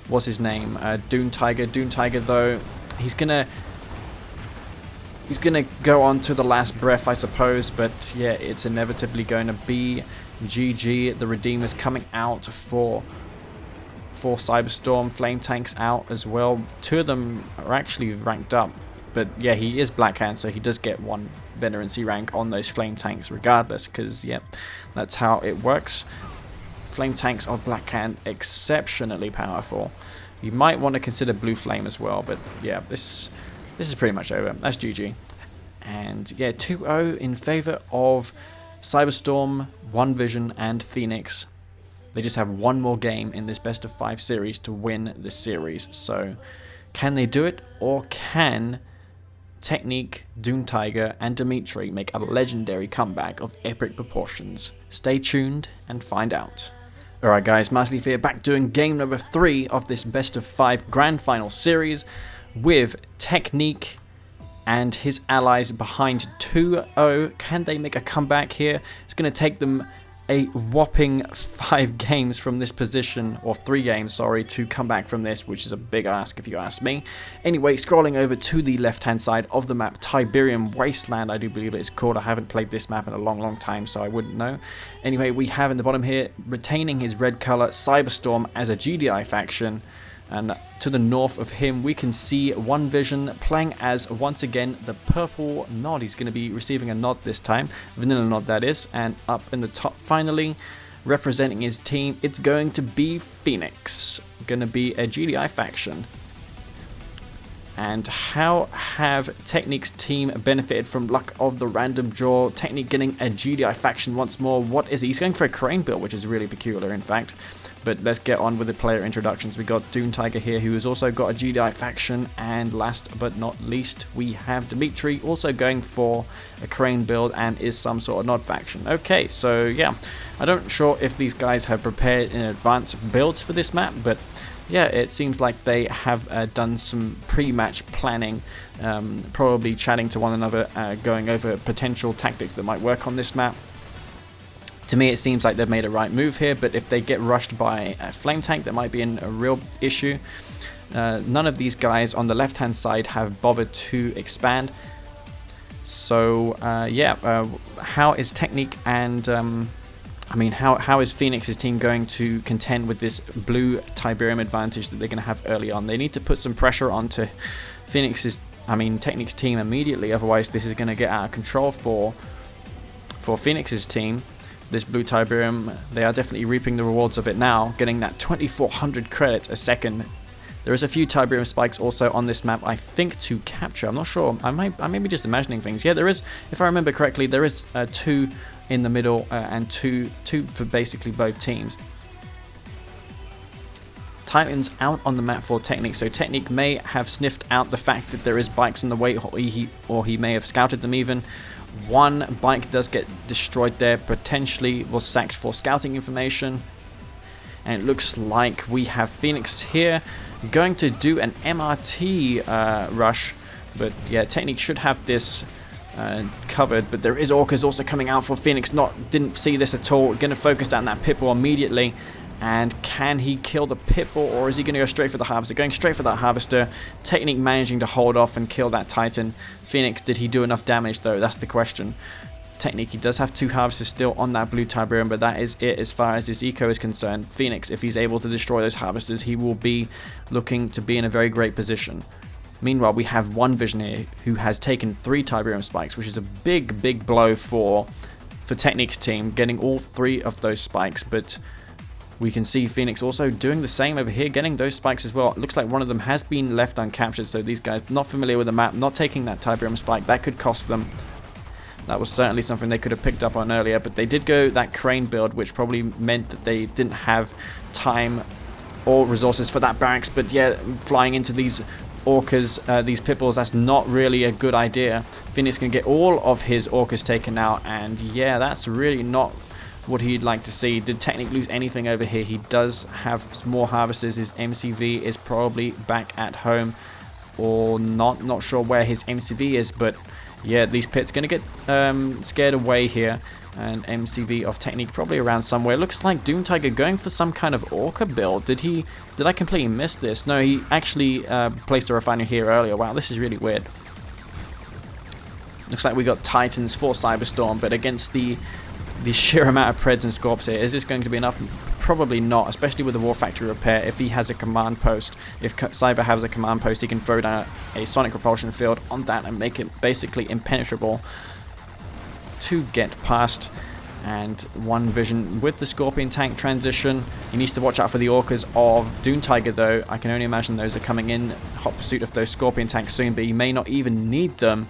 what's his name, Dune Tiger. Dune Tiger, though, he's gonna go on to the last breath, I suppose. But yeah, it's inevitably going to be GG. The Redeemer's coming out for Cyberstorm. Flame Tank's out as well. 2 of them are actually ranked up. But yeah, he is Black Hand, so he does get 1 veterancy rank on those Flame Tanks regardless, because yeah, that's how it works. Flame Tanks of Black Hand, exceptionally powerful. You might want to consider Blue Flame as well, but yeah, this is pretty much over. That's GG. And yeah, 2-0 in favor of Cyberstorm, One Vision, and Phoenix. They just have 1 more game in this best of 5 series to win the series. So can they do it, or can Technique, Dune Tiger, and Dimitri make a legendary comeback of epic proportions? Stay tuned and find out. Alright guys, Massively Fear back doing game number 3 of this best of 5 grand final series, with Technique and his allies behind 2-0. Can they make a comeback here? It's going to take them a whopping 5 games from this position, or 3 games, sorry, to come back from this, which is a big ask if you ask me. Anyway, scrolling over to the left-hand side of the map, Tiberium Wasteland, I do believe it's called. I haven't played this map in a long time, so I wouldn't know. Anyway, we have in the bottom here, retaining his red color, Cyberstorm as a GDI faction. And to the north of him, we can see One Vision playing as, once again, the purple nod. He's going to be receiving a nod this time. Vanilla nod, that is. And up in the top, finally, representing his team, it's going to be Phoenix. Going to be a GDI faction. And how have Technique's team benefited from luck of the random draw? Technique getting a GDI faction once more. What is he? He's going for a crane build, which is really peculiar, in fact. But let's get on with the player introductions. We got Dune Tiger here, who has also got a GDI faction. And last but not least, we have Dimitri, also going for a crane build and is some sort of nod faction. Okay, so yeah, I'm not sure if these guys have prepared in advance builds for this map, but yeah, it seems like they have done some pre-match planning, probably chatting to one another, going over potential tactics that might work on this map. To me, it seems like they've made a right move here, but if they get rushed by a flame tank, that might be a real issue. None of these guys on the left-hand side have bothered to expand. So, yeah, how is Technique and... how is Phoenix's team going to contend with this blue Tiberium advantage that they're going to have early on? They need to put some pressure onto Technique's team immediately, otherwise this is going to get out of control for Phoenix's team. This blue Tiberium, they are definitely reaping the rewards of it now, getting that 2400 credits a second. There is a few Tiberium spikes also on this map, I think, to capture. I'm not sure. I may be just imagining things. Yeah, there is, if I remember correctly, there is 2 in the middle and two for basically both teams. Titan's out on the map for Technique, so Technique may have sniffed out the fact that there is bikes on the way, or he may have scouted them even. One bike does get destroyed there, potentially was sacked for scouting information. And it looks like we have Phoenix here going to do an MRT rush. But yeah, Technique should have this covered. But there is Orcas also coming out for Phoenix. Didn't see this at all. Going to focus down that Pitbull immediately. And can he kill the Pitbull, or is he going to go straight for the Harvester? Going straight for that Harvester. Technique managing to hold off and kill that Titan. Phoenix, did he do enough damage though? That's the question. Technique, he does have 2 Harvesters still on that blue Tiberium, but that is it as far as his eco is concerned. Phoenix, if he's able to destroy those Harvesters, he will be looking to be in a very great position. Meanwhile, we have one Vision here who has taken 3 Tiberium spikes, which is a big blow for Technique's team, getting all 3 of those spikes. But we can see Phoenix also doing the same over here, getting those spikes as well. It looks like one of them has been left uncaptured, so these guys not familiar with the map, not taking that Tiberium spike, that could cost them. That was certainly something they could have picked up on earlier, but they did go that crane build, which probably meant that they didn't have time or resources for that barracks. But yeah, flying into these Orcas, these Pitbulls, that's not really a good idea. Phoenix can get all of his Orcas taken out, and yeah, that's really not what he'd like to see. Did Technique lose anything over here? He does have some more Harvesters. His MCV is probably back at home, or not sure where his MCV is, but yeah, these pits going to get scared away here. And MCV of Technique probably around somewhere. Looks like Doom Tiger going for some kind of Orca build. Did I completely miss this? No, he actually placed a refinery here earlier. Wow, this is really weird. Looks like we got Titans for Cyberstorm, but against the sheer amount of Preds and Scorps here, is this going to be enough? Probably not, especially with the War Factory repair. If he has a command post, if Cyber has a command post, he can throw down a sonic repulsion field on that and make it basically impenetrable to get past. And one Vision with the Scorpion tank transition. He needs to watch out for the Orcas of Doom Tiger though. I can only imagine those are coming in hot pursuit of those Scorpion tanks soon, but he may not even need them.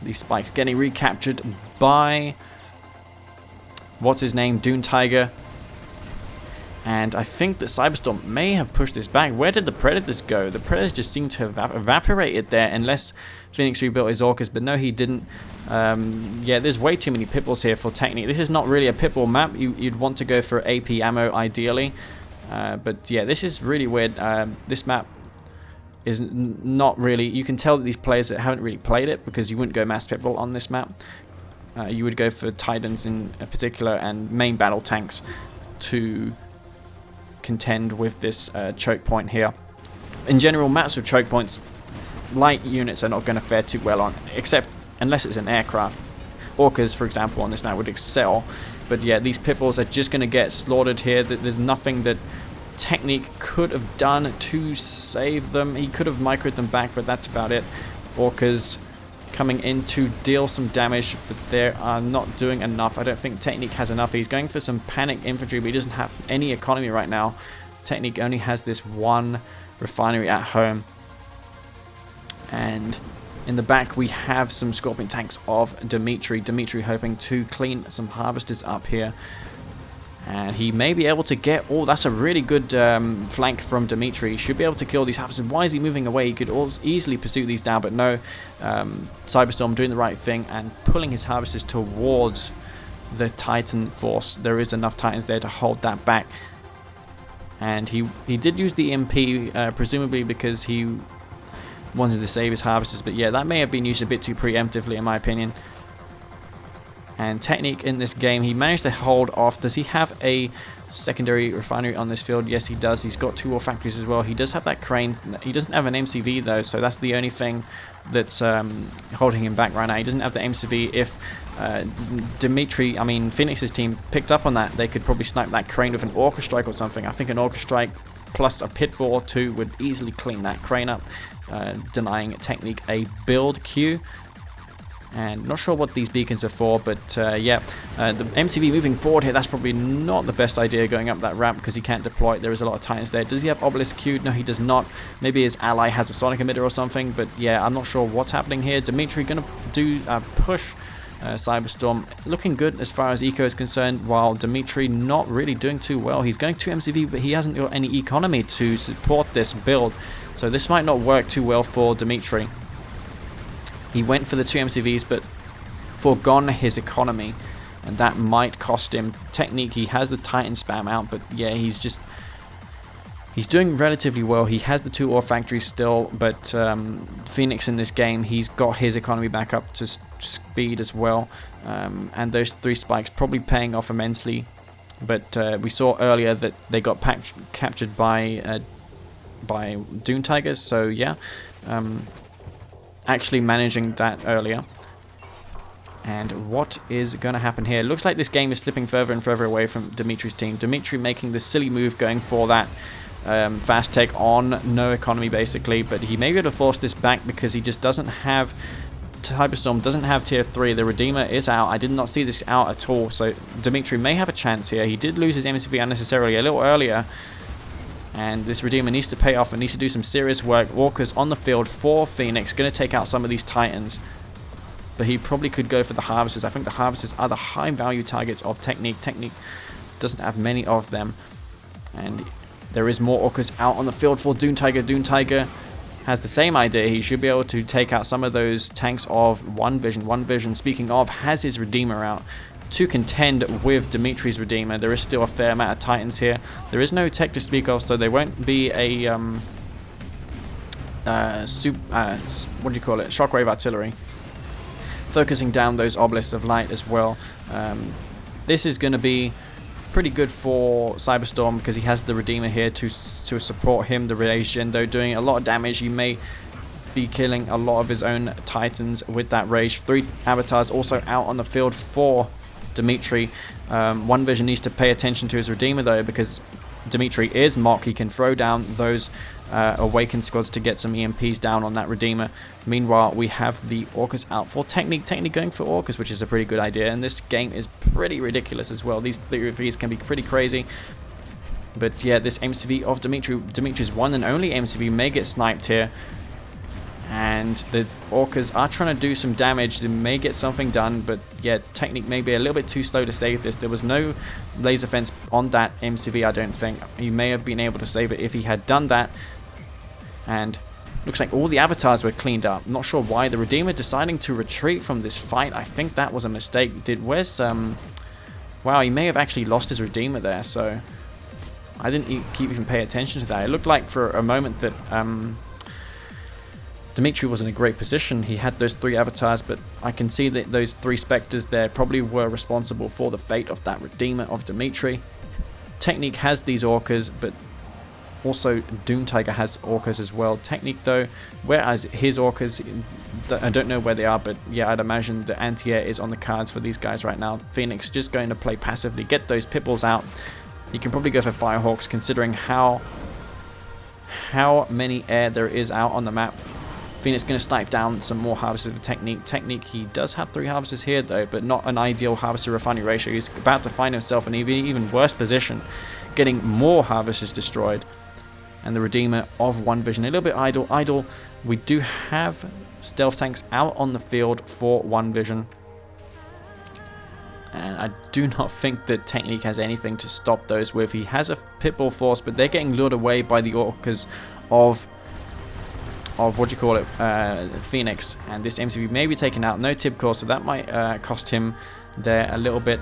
These spikes getting recaptured by what's his name, Doom Tiger. And I think that Cyberstorm may have pushed this back. Where did the Predators go? The Predators just seem to have evaporated there, unless Phoenix rebuilt his Orcas, but no, he didn't. Yeah, there's way too many Pitbulls here for Technique. This is not really a Pitbull map. You'd want to go for AP ammo ideally. But yeah, this is really weird. This map is not really... You can tell that these players that haven't really played it, because you wouldn't go mass Pitbull on this map. You would go for Titans in particular and main battle tanks to contend with this choke point here. In general, maps with choke points, light units are not going to fare too well on, except unless it's an aircraft. Orcas, for example, on this map would excel, but yeah, these Pitbulls are just going to get slaughtered here. There's nothing that Technique could have done to save them. He could have microed them back, but that's about it. Orcas coming in to deal some damage, but they are not doing enough. I don't think Technique has enough. He's going for some panic infantry, but he doesn't have any economy right now. Technique only has this one refinery at home. And in the back we have some Scorpion tanks of Dimitri. Dimitri hoping to clean some Harvesters up here. And he may be able to get... Oh, that's a really good flank from Dimitri. He should be able to kill these Harvesters. Why is he moving away? He could easily pursue these down, but no. Cyberstorm doing the right thing and pulling his Harvesters towards the Titan force. There is enough Titans there to hold that back. And he did use the MP, presumably because he wanted to save his Harvesters. But yeah, that may have been used a bit too preemptively, in my opinion. And Technique in this game, he managed to hold off. Does he have a secondary refinery on this field? Yes, he does. He's got 2 War Factories as well. He does have that crane. He doesn't have an MCV though, so that's the only thing that's holding him back right now. He doesn't have the MCV. If Phoenix's team picked up on that, they could probably snipe that crane with an Orca Strike or something. I think an Orca Strike plus a Pitbull or 2 would easily clean that crane up, denying Technique a build queue. And not sure what these beacons are for, but yeah, the MCV moving forward here, that's probably not the best idea going up that ramp because he can't deploy it. There is a lot of Titans there. Does he have Obelisk queued? No, he does not. Maybe his ally has a Sonic emitter or something, but yeah, I'm not sure what's happening here. Dimitri going to do a push. Cyberstorm looking good as far as eco is concerned, while Dimitri not really doing too well. He's going to MCV, but he hasn't got any economy to support this build, so this might not work too well for Dimitri. He went for the 2 MCVs, but foregone his economy, and that might cost him. Technique, he has the Titan spam out, but yeah, he's doing relatively well. He has the 2 ore factories still, but Phoenix in this game, he's got his economy back up to speed as well, and those 3 spikes probably paying off immensely. But we saw earlier that they got captured by Dune Tigers, so yeah, actually managing that earlier. And what is going to happen here? Looks like this game is slipping further and further away from Dimitri's team. Dimitri making the silly move, going for that fast take on no economy basically, but he may be able to force this back because he just doesn't have Cyberstorm, doesn't have tier 3. The Redeemer is out. I did not see this out at all, so Dimitri may have a chance here. He did lose his MCV unnecessarily a little earlier, and this Redeemer needs to pay off and needs to do some serious work. Walker's on the field for Phoenix, going to take out some of these Titans, but he probably could go for the Harvesters. I think the Harvesters are the high value targets of Technique. Technique doesn't have many of them, and there is more Orcas out on the field for Dune Tiger. Dune Tiger has the same idea. He should be able to take out some of those tanks of One Vision. One Vision, speaking of, has his Redeemer out to contend with Dimitri's Redeemer. There is still a fair amount of Titans here. There is no tech to speak of, so there won't be a what do you call it? Shockwave artillery. Focusing down those obelisks of light as well. This is going to be pretty good for Cyberstorm because he has the Redeemer here to support him. The Rage, though, doing a lot of damage. He may be killing a lot of his own Titans with that Rage. 3 avatars also out on the field for Dimitri. One Vision needs to pay attention to his Redeemer though, because Dimitri is mock. He can throw down those Awakened squads to get some EMPs down on that Redeemer. Meanwhile, we have the Orcas out for Technique. Technique going for Orcas, which is a pretty good idea. And this game is pretty ridiculous as well. These 3-3s can be pretty crazy. But yeah, this MCV of Dimitri's one and only MCV may get sniped here. And the Orcas are trying to do some damage. They may get something done, but yeah, Technique may be a little bit too slow to save this. There was no laser fence on that MCV, I don't think. He may have been able to save it if he had done that. And looks like all the avatars were cleaned up. Not sure why. The Redeemer deciding to retreat from this fight. I think that was a mistake. Wow, he may have actually lost his Redeemer there, so I didn't even pay attention to that. It looked like for a moment that Dimitri was in a great position. He had those 3 avatars, but I can see that those 3 Spectres there probably were responsible for the fate of that Redeemer of Dimitri. Technique has these Orcas, but also Doom Tiger has Orcas as well. Technique though, whereas his Orcas, I don't know where they are, but yeah, I'd imagine the anti-air is on the cards for these guys right now. Phoenix just going to play passively, get those Pipples out. You can probably go for Firehawks considering how many air there is out on the map. Phoenix going to snipe down some more Harvesters with Technique. Technique, he does have 3 Harvesters here though, but not an ideal Harvester refinery ratio. He's about to find himself in an even worse position, getting more Harvesters destroyed. And the Redeemer of One Vision, a little bit idle. We do have stealth tanks out on the field for One Vision. And I do not think that Technique has anything to stop those with. He has a Pitbull force, but they're getting lured away by the Orcas of Phoenix. And this MCV may be taken out. No tip core, so that might cost him there a little bit.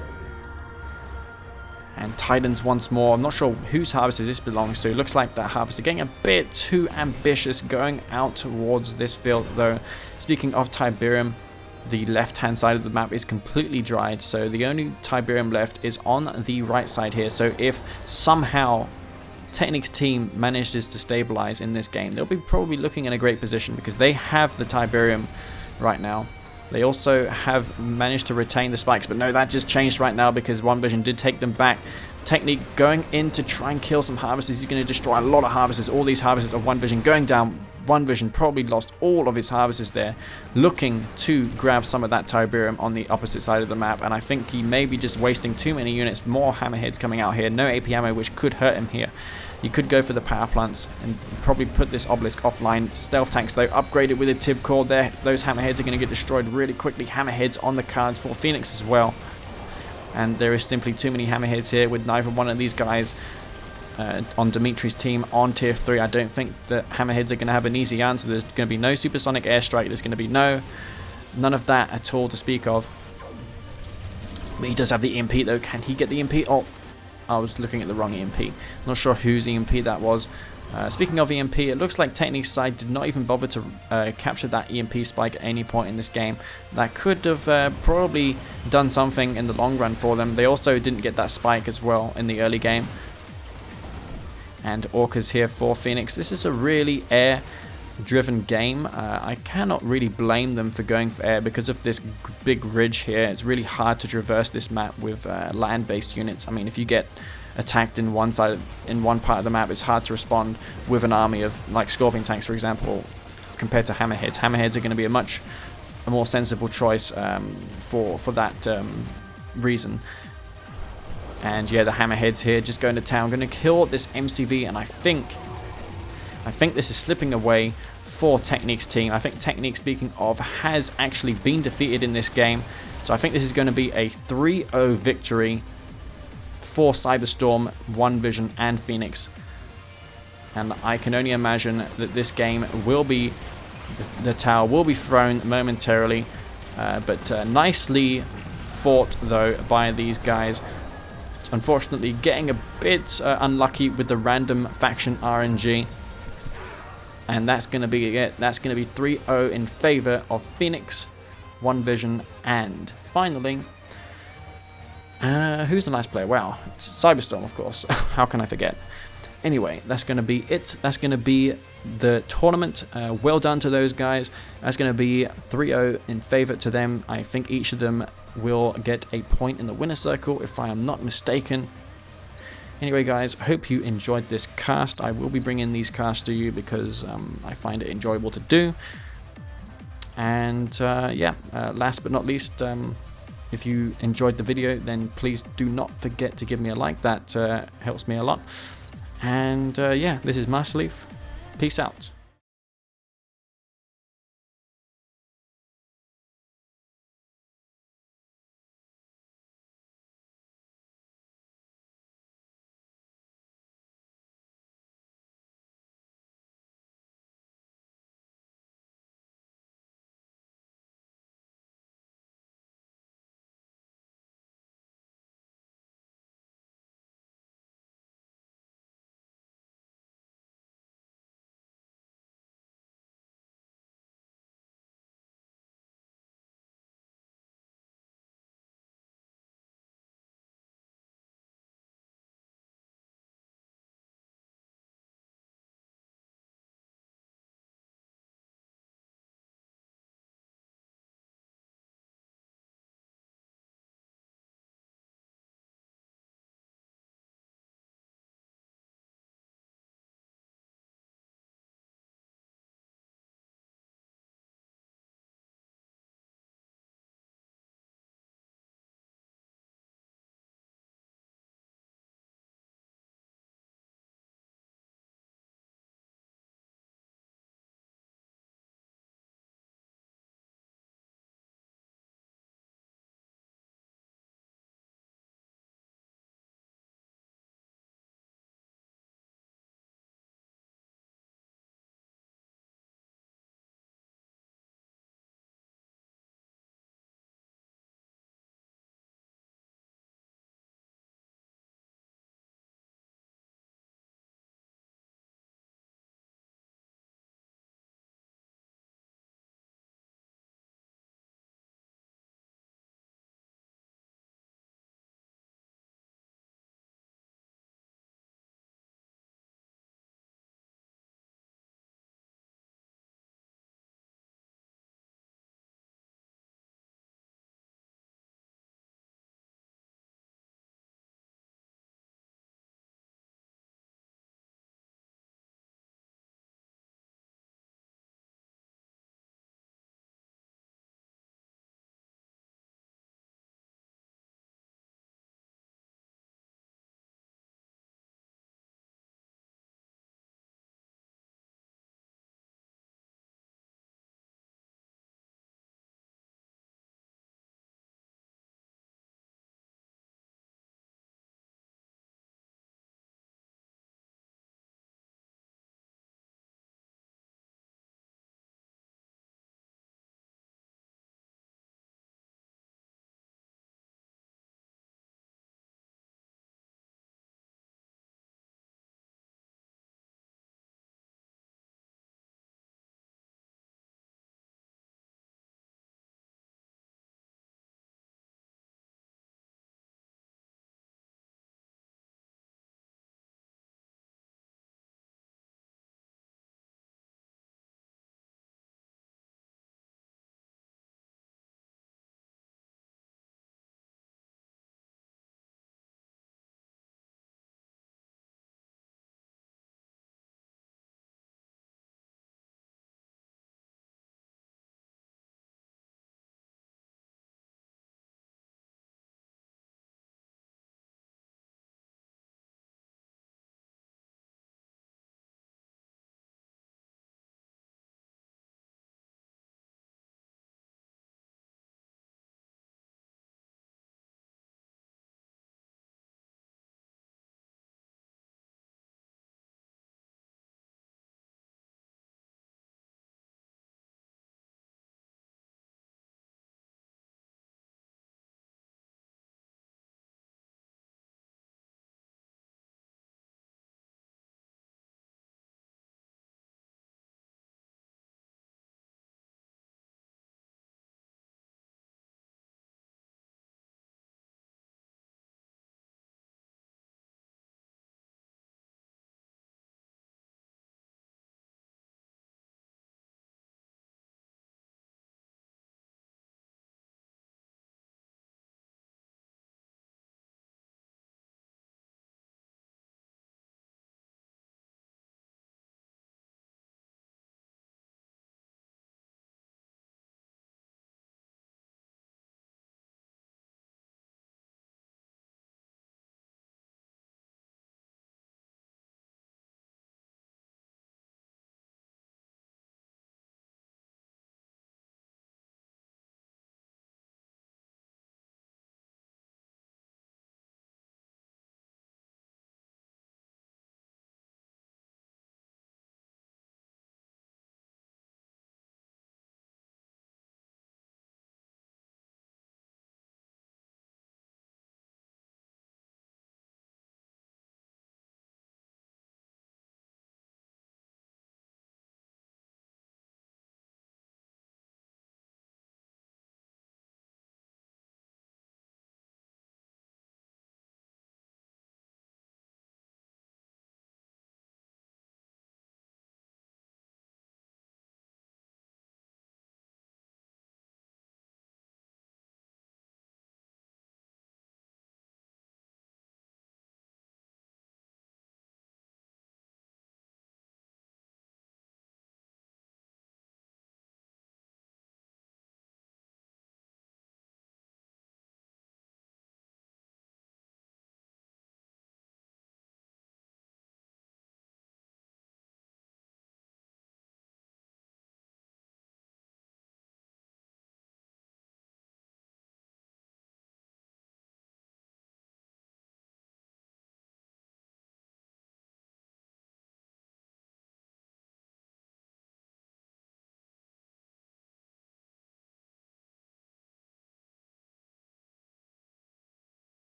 And Titans once more. I'm not sure whose Harvester this belongs to. It looks like that Harvester getting a bit too ambitious going out towards this field though. Speaking of Tiberium, the left-hand side of the map is completely dried, so the only Tiberium left is on the right side here. So if somehow Technique's team manages to stabilize in this game, they'll be probably looking in a great position because they have the Tiberium right now. They also have managed to retain the spikes, but no, that just changed right now because One Vision did take them back. Technique going in to try and kill some Harvesters. He's going to destroy a lot of Harvesters. All these Harvesters of One Vision going down. One Vision probably lost all of his Harvesters there, looking to grab some of that Tiberium on the opposite side of the map, and I think he may be just wasting too many units. More Hammerheads coming out here. No AP ammo, which could hurt him here. You could go for the power plants and probably put this obelisk offline. Stealth tanks though upgraded with a tib core there. Those Hammerheads are going to get destroyed really quickly. Hammerheads on the cards for Phoenix as well. And there is simply too many Hammerheads here with neither one of these guys on Dimitri's team on tier 3. I don't think that Hammerheads are going to have an easy answer. There's going to be no supersonic airstrike. There's going to be none of that at all to speak of. But he does have the EMP though. Can he get the EMP? Oh, I was looking at the wrong EMP. Not sure whose EMP that was. Speaking of EMP, it looks like Technique's side did not even bother to capture that EMP spike at any point in this game. That could have probably done something in the long run for them. They also didn't get that spike as well in the early game. And Orca's here for Phoenix. This is a really air-driven game. I cannot really blame them for going for air because of this big ridge here. It's really hard to traverse this map with land-based units. I mean, if you get attacked in one part of the map, it's hard to respond with an army of like Scorpion tanks, for example, compared to Hammerheads. Hammerheads are going to be a more sensible choice for that reason. And yeah, the Hammerheads here just going to town, going to kill this MCV, and I think this is slipping away for Technique's team. I think Technique, speaking of, has actually been defeated in this game, so I think this is going to be a 3-0 victory for Cyberstorm, One Vision, and Phoenix. And I can only imagine that this game will be, the tower will be thrown momentarily, but nicely fought though by these guys. Unfortunately, getting a bit unlucky with the random faction RNG, and that's going to be it. That's going to be 3-0 in favor of Phoenix, One Vision, and finally, who's the last player? Well, it's Cyberstorm, of course. How can I forget? Anyway, that's going to be it. That's going to be the tournament. Well done to those guys. That's going to be 3-0 in favor to them. I think each of them will get a point in the winner circle, if I am not mistaken. Anyway, guys, hope you enjoyed this cast. I will be bringing these casts to you because I find it enjoyable to do. And yeah, last but not least, if you enjoyed the video, then please do not forget to give me a like. That helps me a lot. And yeah, this is Masterleaf. Peace out.